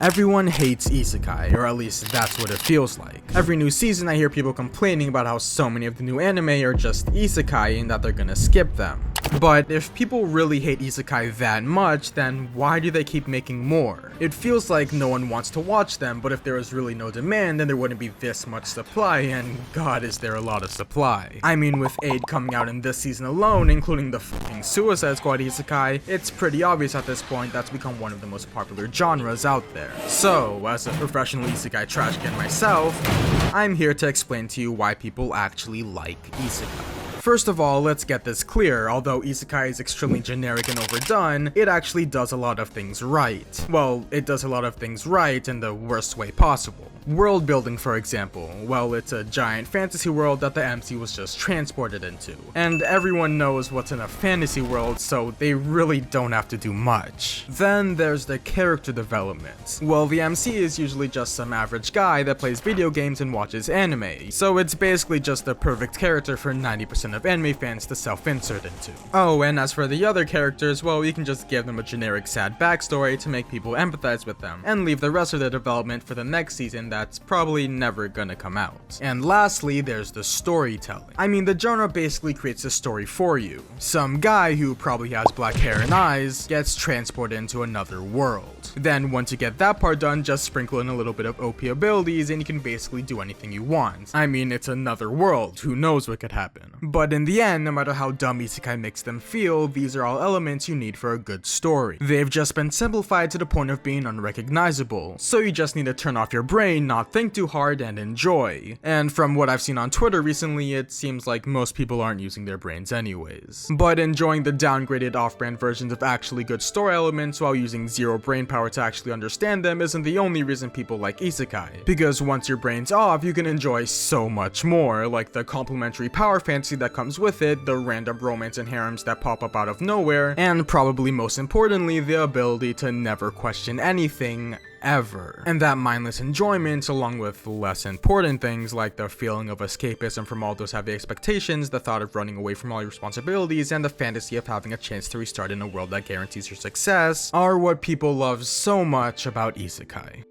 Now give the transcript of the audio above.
Everyone hates Isekai, or at least that's what it feels like. Every new season I hear people complaining about how so many of the new anime are just Isekai and that they're gonna skip them. But if people really hate Isekai that much, then why do they keep making more? It feels like no one wants to watch them, but if there was really no demand, then there wouldn't be this much supply, and god is there a lot of supply. I mean, with 8 coming out in this season alone, including the fucking Suicide Squad Isekai, it's pretty obvious at this point that's become one of the most popular genres out there. So, as a professional Isekai trash can myself, I'm here to explain to you why people actually like Isekai. First of all, let's get this clear. Although Isekai is extremely generic and overdone, it actually does a lot of things right. Well, it does a lot of things right in the worst way possible. World building, for example. Well, it's a giant fantasy world that the MC was just transported into. And everyone knows what's in a fantasy world, so they really don't have to do much. Then there's the character development. Well, the MC is usually just some average guy that plays video games and watches anime, so it's basically just the perfect character for 90% of anime fans to self-insert into. Oh, and as for the other characters, well, you can just give them a generic sad backstory to make people empathize with them, and leave the rest of the development for the next season that's probably never gonna come out. And lastly, there's the storytelling. I mean, the genre basically creates a story for you. Some guy who probably has black hair and eyes gets transported into another world. Then once you get that part done, just sprinkle in a little bit of OP abilities and you can basically do anything you want. I mean, it's another world, who knows what could happen. But in the end, no matter how dumb Isekai makes them feel, these are all elements you need for a good story. They've just been simplified to the point of being unrecognizable, so you just need to turn off your brain, not think too hard, and enjoy. And from what I've seen on Twitter recently, it seems like most people aren't using their brains anyways. But enjoying the downgraded off-brand versions of actually good story elements while using zero brain power to actually understand them isn't the only reason people like Isekai. Because once your brain's off, you can enjoy so much more, like the complementary power fantasy that comes with it, the random romance and harems that pop up out of nowhere, and probably most importantly, the ability to never question anything ever. And that mindless enjoyment, along with less important things like the feeling of escapism from all those heavy expectations, the thought of running away from all your responsibilities, and the fantasy of having a chance to restart in a world that guarantees your success, are what people love so much about Isekai.